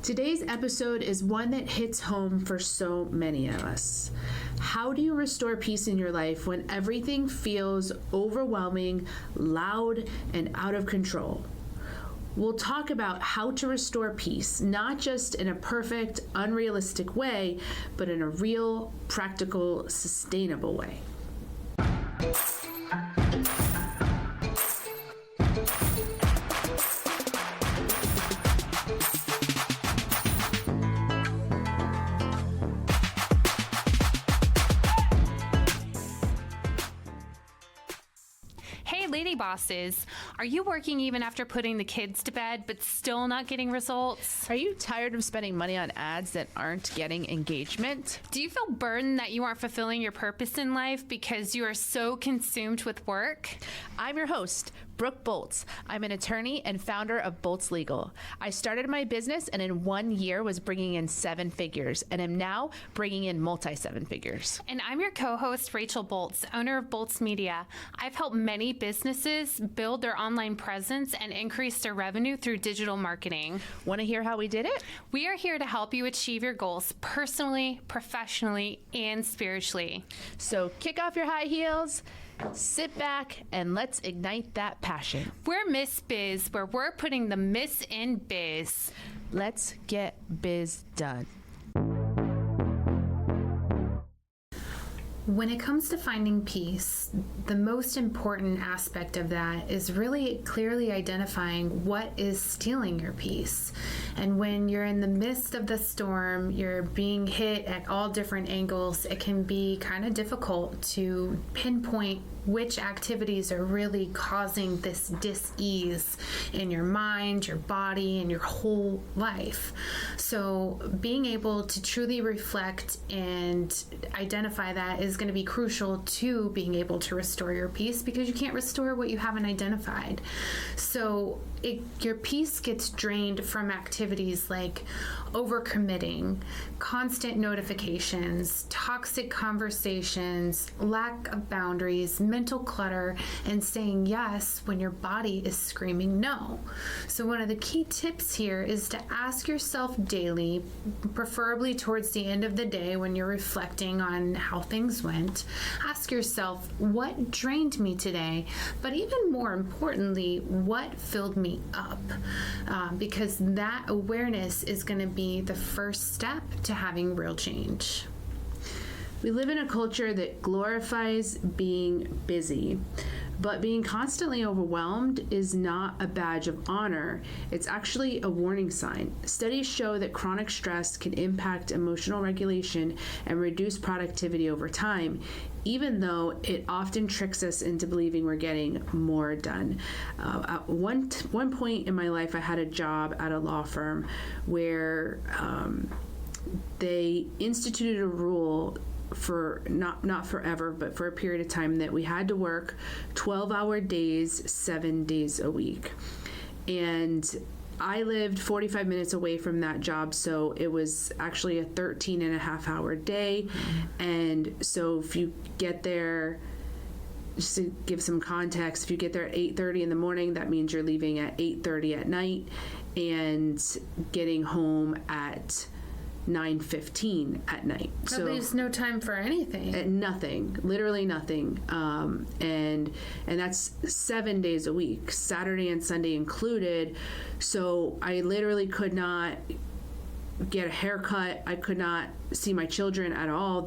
Today's episode is one that hits home for so many of us. How do you restore peace in your life when everything feels overwhelming, loud, and out of control? We'll talk about how to restore peace, not just in a perfect, unrealistic way, but in a real, practical, sustainable way. Hey, lady bosses, are you working even after putting the kids to bed but still not getting results? Are you tired of spending money on ads that aren't getting engagement? Do you feel burdened that you aren't fulfilling your purpose in life because you are so consumed with work? I'm your host, Brooke Bolts. I'm an attorney and founder of Bolts Legal. I started my business and in 1 year was bringing in 7 figures and am now bringing in multi-7 figures. And I'm your co-host, Rachel Bolts, owner of Bolts Media. I've helped many businesses build their online presence and increase their revenue through digital marketing. Want to hear how we did it? We are here to help you achieve your goals personally, professionally, and spiritually. So kick off your high heels, sit back, and let's ignite that passion. We're Miss Biz, where we're putting the Miss in biz. Let's get biz done. When it comes to finding peace, the most important aspect of that is really clearly identifying what is stealing your peace. And when you're in the midst of the storm, you're being hit at all different angles, it can be kind of difficult to pinpoint which activities are really causing this dis-ease in your mind, your body, and your whole life. So being able to truly reflect and identify that is going to be crucial to being able to restore your peace, because you can't restore what you haven't identified. So your peace gets drained from activities like overcommitting, constant notifications, toxic conversations, lack of boundaries, mental clutter, and saying yes when your body is screaming no. So one of the key tips here is to ask yourself daily, preferably towards the end of the day when you're reflecting on how things went, ask yourself, what drained me today? But even more importantly, what filled me up? Because that awareness is going to be the first step to having real change. We live in a culture that glorifies being busy, but being constantly overwhelmed is not a badge of honor. It's actually a warning sign. Studies show that chronic stress can impact emotional regulation and reduce productivity over time, even though it often tricks us into believing we're getting more done. At one point in my life, I had a job at a law firm where they instituted a rule for not forever, but for a period of time, that we had to work 12-hour days, 7 days a week. And I lived 45 minutes away from that job, so it was actually a 13-and-a-half-hour day. Mm-hmm. And so if you get there, just to give some context, if you get there at 8:30 in the morning, that means you're leaving at 8:30 at night and getting home at 9:15 at night. So there's no time for anything. Nothing, literally nothing. And that's 7 days a week, Saturday and Sunday included. So I literally could not get a haircut. I could not see my children at all.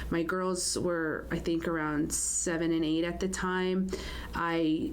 My girls were, I think, around 7 and 8 at the time. I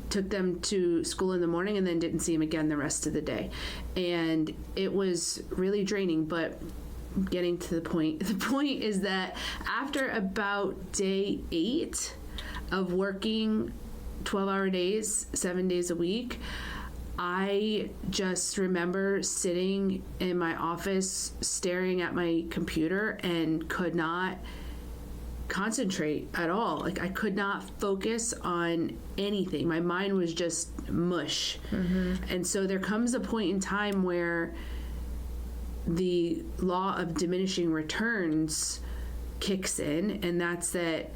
took them to school in the morning and then didn't see them again the rest of the day. And it was really draining, but getting to the point is that after about day 8 of working 12-hour days, 7 days a week, I just remember sitting in my office staring at my computer and could not concentrate at all. Like, I could not focus on anything. My mind was just mush. Mm-hmm. And so there comes a point in time where the law of diminishing returns kicks in, and that's that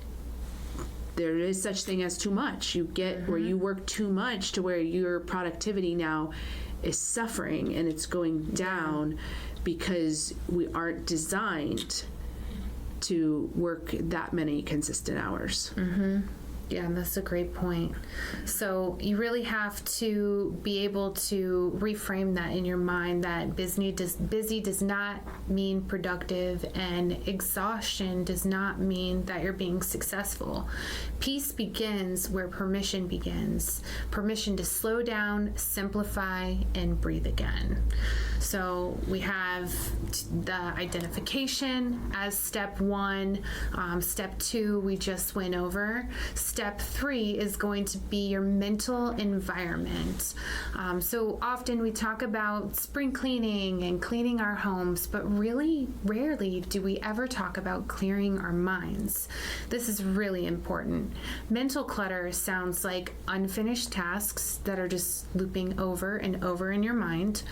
there is such thing as too much. You get where you work too much to where your productivity now is suffering and it's going down because we aren't designed to work that many consistent hours. Yeah, that's a great point. So you really have to be able to reframe that in your mind, that busy does not mean productive, and exhaustion does not mean that you're being successful. Peace begins where permission begins. Permission to slow down, simplify, and breathe again. So we have the identification as step 1. Step 2 we just went over. Step 3 is going to be your mental environment. So often we talk about spring cleaning and cleaning our homes, but really rarely do we ever talk about clearing our minds. This is really important. Mental clutter sounds like unfinished tasks that are just looping over and over in your mind,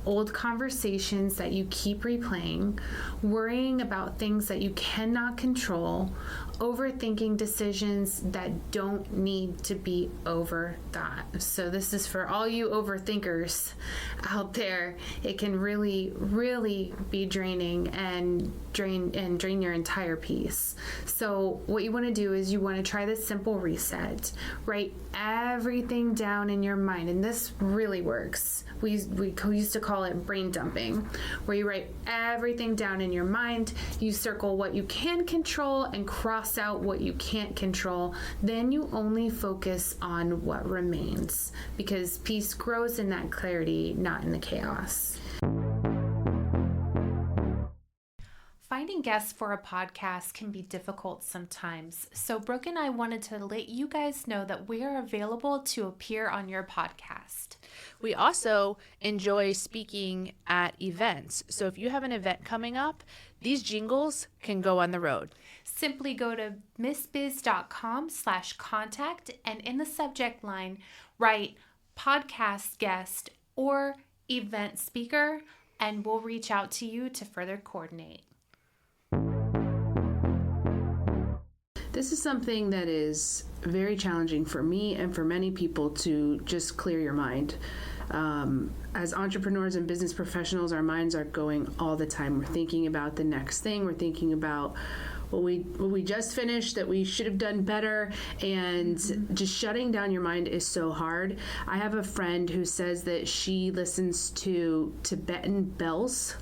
old conversations that you keep replaying, worrying about things that you cannot control, overthinking decisions that don't need to be overthought. So this is for all you overthinkers out there. It can really, really be draining and drain your entire piece. So what you want to do is you want to try this simple reset. Write everything down in your mind, and this really works. We used to call it brain dumping, where you write everything down in your mind, you circle what you can control and cross out what you can't control. Then you only focus on what remains, because peace grows in that clarity, not in the chaos. Finding guests for a podcast can be difficult sometimes, so Brooke and I wanted to let you guys know that we are available to appear on your podcast. We also enjoy speaking at events, so if you have an event coming up, these jingles can go on the road. Simply go to missbiz.com/contact, and in the subject line, write podcast guest or event speaker, and we'll reach out to you to further coordinate. This is something that is very challenging for me and for many people, to just clear your mind. As entrepreneurs and business professionals, our minds are going all the time. We're thinking about the next thing. We're thinking about what we just finished that we should have done better, and just shutting down your mind is so hard. I have a friend who says that she listens to Tibetan bells,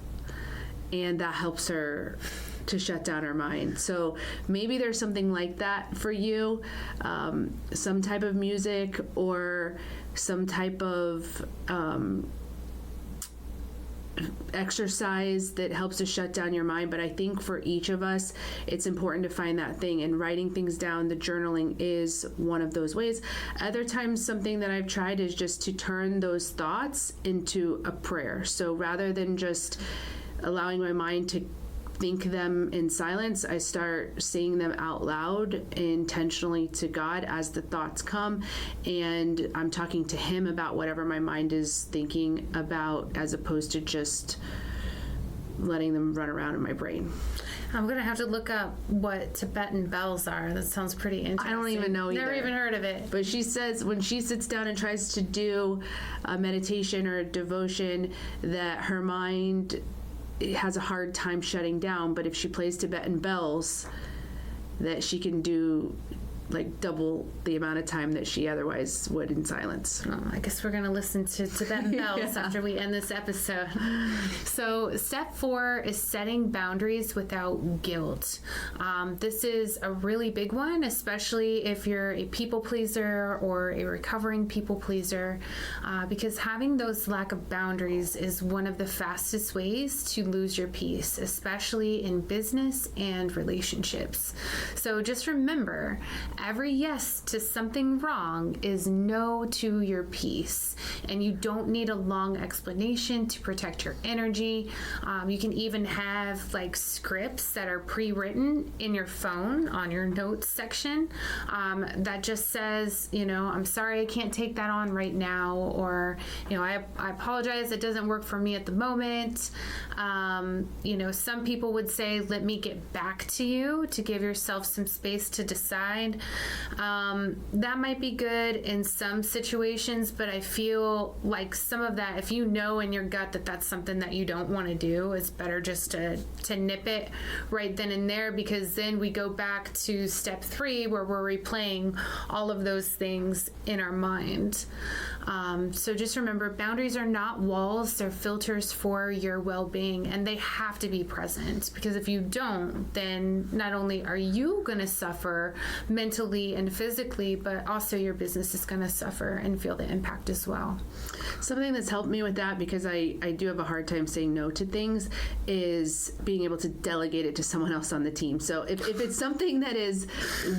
and that helps her to shut down her mind. So maybe there's something like that for you, some type of music or some type of exercise that helps to shut down your mind. But I think for each of us, it's important to find that thing, and writing things down, the journaling is one of those ways. Other times, something that I've tried is just to turn those thoughts into a prayer. So rather than just allowing my mind to think them in silence, I start saying them out loud intentionally to God as the thoughts come, and I'm talking to Him about whatever my mind is thinking about, as opposed to just letting them run around in my brain. I'm gonna have to look up what Tibetan bells are. That sounds pretty interesting. I don't even know either. Never even heard of it. But she says when she sits down and tries to do a meditation or a devotion, that her mind has a hard time shutting down, but if she plays Tibetan bells, that she can do like double the amount of time that she otherwise would in silence. Oh, I guess we're going to listen to Tibetan bells after we end this episode. So step 4 is setting boundaries without guilt. This is a really big one, especially if you're a people pleaser or a recovering people pleaser, because having those lack of boundaries is one of the fastest ways to lose your peace, especially in business and relationships. So just remember, every yes to something wrong is no to your peace, and you don't need a long explanation to protect your energy. You can even have like scripts that are pre-written in your phone on your notes section that just says, I'm sorry, I can't take that on right now, or I apologize, it doesn't work for me at the moment. Some people would say, let me get back to you, to give yourself some space to decide. That might be good in some situations, but I feel like some of that, if you know in your gut that that's something that you don't want to do, it's better just to nip it right then and there, because then we go back to step 3 where we're replaying all of those things in our mind. So just remember, boundaries are not walls, they're filters for your well-being, and they have to be present, because if you don't, then not only are you going to suffer mentally and physically, but also your business is going to suffer and feel the impact as well. Something that's helped me with that, because I do have a hard time saying no to things, is being able to delegate it to someone else on the team. So if it's something that is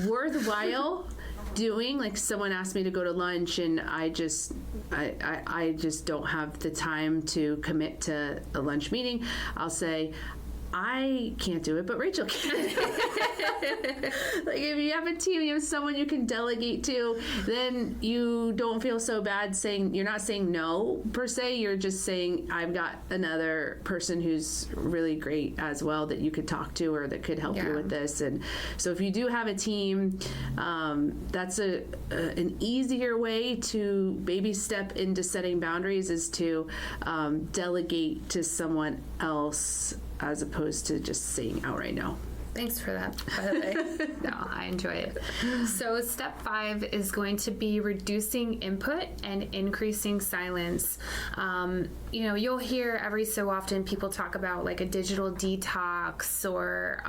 worthwhile doing, like someone asked me to go to lunch and I just don't have the time to commit to a lunch meeting, I'll say, I can't do it, but Rachel can. Like, if you have a team, you have someone you can delegate to, then you don't feel so bad saying, you're not saying no per se, you're just saying, I've got another person who's really great as well that you could talk to or that could help you with this. And so if you do have a team, that's an easier way to baby step into setting boundaries, is to delegate to someone else as opposed to just saying outright no. Thanks for that, by the way. No, I enjoy it. So step 5 is going to be reducing input and increasing silence. You'll hear every so often people talk about like a digital detox or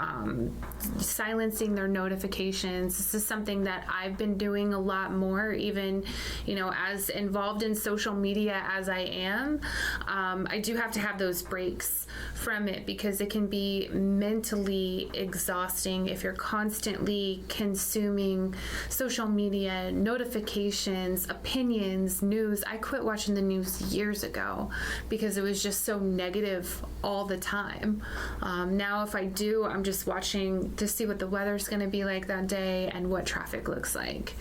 silencing their notifications. This is something that I've been doing a lot more, even, as involved in social media as I am. I do have to have those breaks from it, because it can be mentally exhausting if you're constantly consuming social media, notifications, opinions, news. I quit watching the news years ago because it was just so negative all the time. Now if I do, I'm just watching to see what the weather's going to be like that day and what traffic looks like.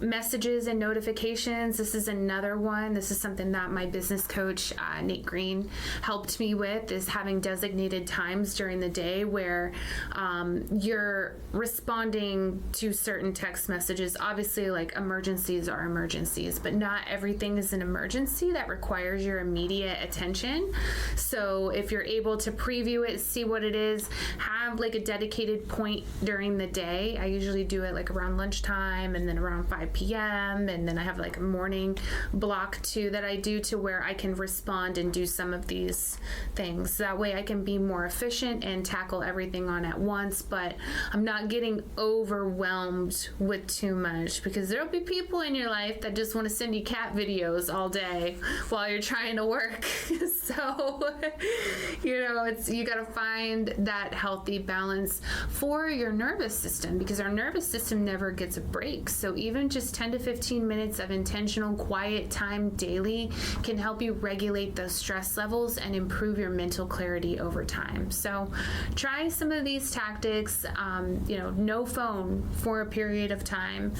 Messages and notifications, this is another one. This is something that my business coach, Nate Green, helped me with, is having designated times during the day where you're responding to certain text messages. Obviously, like, emergencies are emergencies, but not everything is an emergency that requires your immediate attention. So if you're able to preview it, see what it is, have like a dedicated point during the day. I usually do it like around lunchtime and then around 5 p.m. And then I have like a morning block too that I do, to where I can respond and do some of these things. That way I can be more efficient and tackle everything on at once, but I'm not getting overwhelmed with too much, because there'll be people in your life that just want to send you cat videos all day while you're trying to work. So, you got to find that healthy balance for your nervous system, because our nervous system never gets a break. So even just 10 to 15 minutes of intentional quiet time daily can help you regulate those stress levels and improve your mental clarity over time. So try some of these tactics. No phone for a period of time,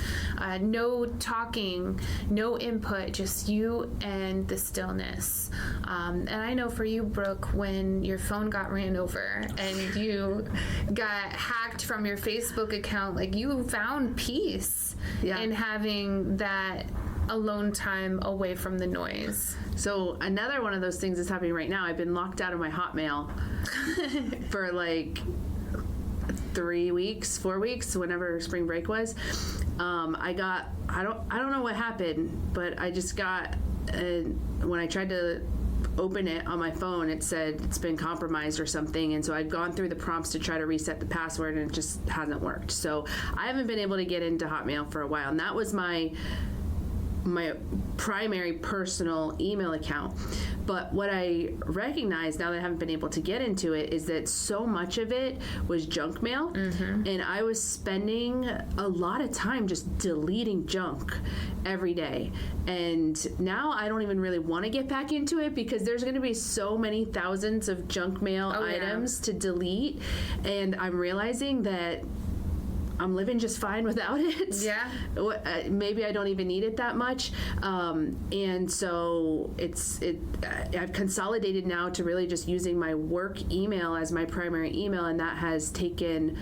no talking, no input, just you and the stillness. And I know for you, Brooke, when your phone got ran over and you got hacked from your Facebook account, like, you found peace in having that alone time away from the noise. So another one of those things is happening right now. I've been locked out of my Hotmail for like 3 weeks, 4 weeks, whenever spring break was. I don't know what happened, but I just got, when I tried to open it on my phone, it said it's been compromised or something. And so I'd gone through the prompts to try to reset the password, and it just hasn't worked. So I haven't been able to get into Hotmail for a while. And that was my primary personal email account. But what I recognize now that I haven't been able to get into it is that so much of it was junk mail. And I was spending a lot of time just deleting junk every day. And now I don't even really want to get back into it, because there's going to be so many thousands of junk mail items to delete. And I'm realizing that I'm living just fine without it. Yeah. Maybe I don't even need it that much. And so I've consolidated now to really just using my work email as my primary email, and that has taken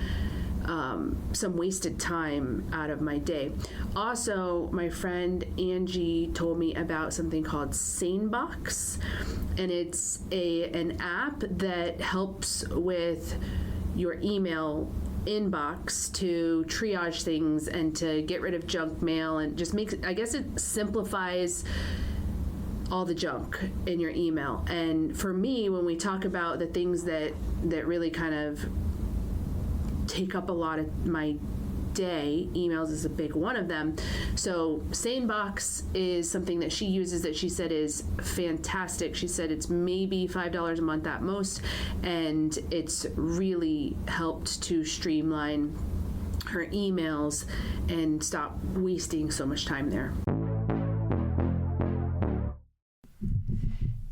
some wasted time out of my day. Also, my friend Angie told me about something called SaneBox, and it's an app that helps with your email inbox to triage things and to get rid of junk mail, and just makes, I guess it simplifies all the junk in your email. And for me, when we talk about the things that really kind of take up a lot of my day, emails is a big one of them. So SaneBox is something that she uses that she said is fantastic. She said it's maybe $5 a month at most, and it's really helped to streamline her emails and stop wasting so much time there.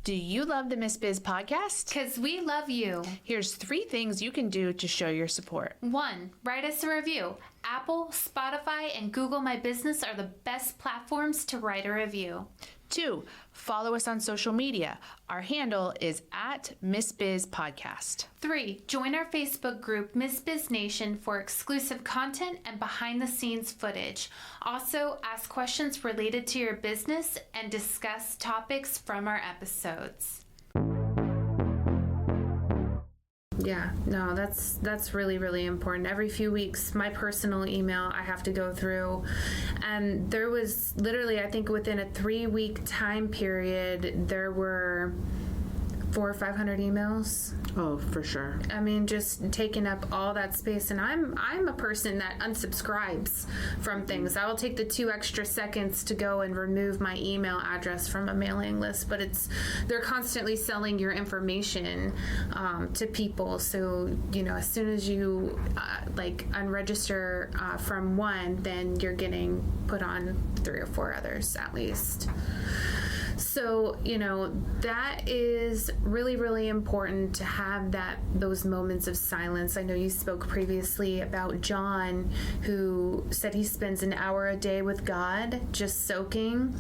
Do you love the Miss Biz podcast? Because we love you. Here's 3 things you can do to show your support. 1. Write us a review. Apple, Spotify, and Google My Business are the best platforms to write a review. 2. Follow us on social media. Our handle is @MissBizPodcast. 3. Join our Facebook group, Miss Biz Nation, for exclusive content and behind-the-scenes footage. Also, ask questions related to your business and discuss topics from our episodes. Yeah, no, that's really, really important. Every few weeks, my personal email I have to go through, and there was literally, I think within a 3-week time period, there were 400 or 500 emails. Oh, for sure. I mean, just taking up all that space. And I'm a person that unsubscribes from things. I will take the 2 extra seconds to go and remove my email address from a mailing list, but they're constantly selling your information to people. So, as soon as you unregister from one, then you're getting put on 3 or 4 others at least. So, that is really, really important to have those moments of silence. I know you spoke previously about John, who said he spends an hour a day with God, just soaking.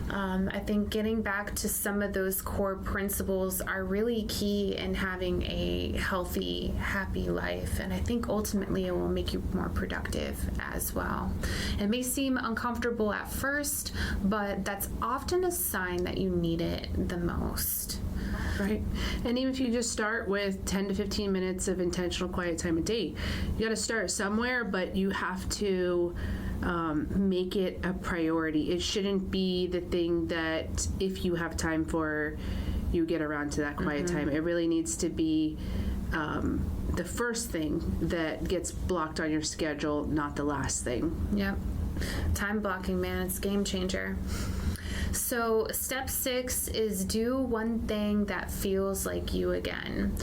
I think getting back to some of those core principles are really key in having a healthy, happy life. And I think ultimately it will make you more productive as well. It may seem uncomfortable at first, but that's often a sign that you need it the most. Right. And even if you just start with 10 to 15 minutes of intentional quiet time a day, you got to start somewhere, but you have to make it a priority. It shouldn't be the thing that if you have time for, you get around to that quiet time. It really needs to be the first thing that gets blocked on your schedule, not the last thing. Yep. Time blocking, man, it's a game changer. So step 6 is do one thing that feels like you again.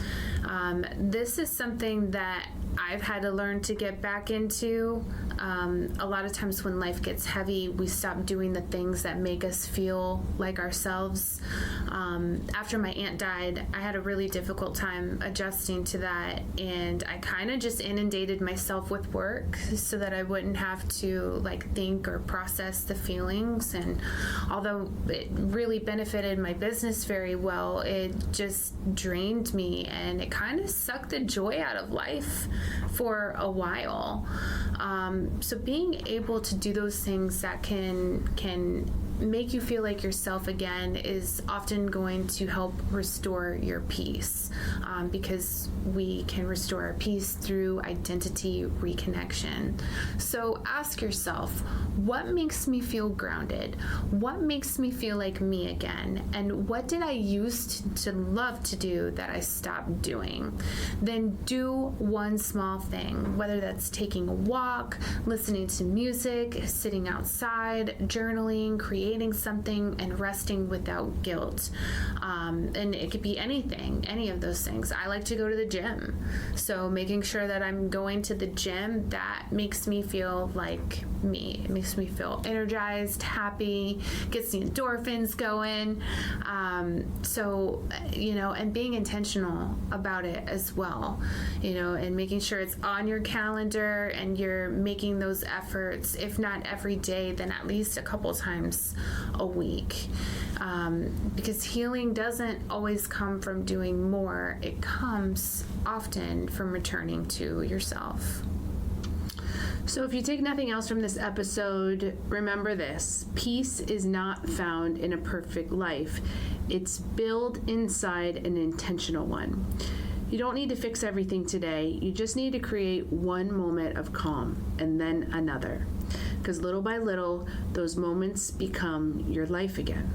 This is something that I've had to learn to get back into. A lot of times when life gets heavy, we stop doing the things that make us feel like ourselves. After my aunt died, I had a really difficult time adjusting to that, and I kind of just inundated myself with work so that I wouldn't have to think or process the feelings. And although it really benefited my business very well, it just drained me, and it kind of sucked the joy out of life for a while. So being able to do those things that can make you feel like yourself again is often going to help restore your peace, because we can restore our peace through identity reconnection. So ask yourself, what makes me feel grounded? What makes me feel like me again? And what did I used to love to do that I stopped doing? Then do one small thing, whether that's taking a walk, listening to music, sitting outside, journaling, creating something, and resting without guilt. And it could be anything, any of those things. I like to go to the gym. So making sure that I'm going to the gym, that makes me feel like me. It makes me feel energized, happy, gets the endorphins going. And being intentional about it as well, and making sure it's on your calendar and you're making those efforts, if not every day, then at least a couple times a week. Because healing doesn't always come from doing more. It comes often from returning to yourself. So if you take nothing else from this episode, remember this: peace is not found in a perfect life. It's built inside an intentional one. You don't need to fix everything today. You just need to create one moment of calm and then another. Because little by little, those moments become your life again.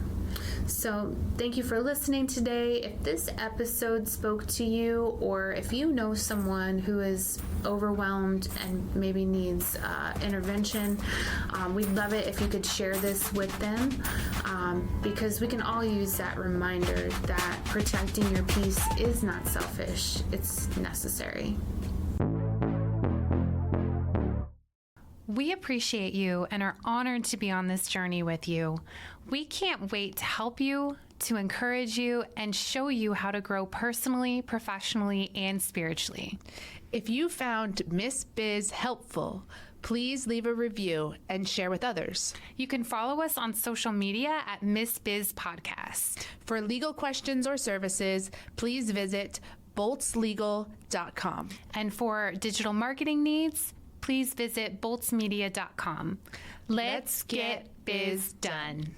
So thank you for listening today. If this episode spoke to you, or if you know someone who is overwhelmed and maybe needs intervention, we'd love it if you could share this with them, because we can all use that reminder that protecting your peace is not selfish, it's necessary. We appreciate you and are honored to be on this journey with you. We can't wait to help you, to encourage you, and show you how to grow personally, professionally, and spiritually. If you found Miss Biz helpful, please leave a review and share with others. You can follow us on social media at Miss Biz Podcast. For legal questions or services, please visit boltslegal.com. And for digital marketing needs, please visit boltsmedia.com. Let's get biz done.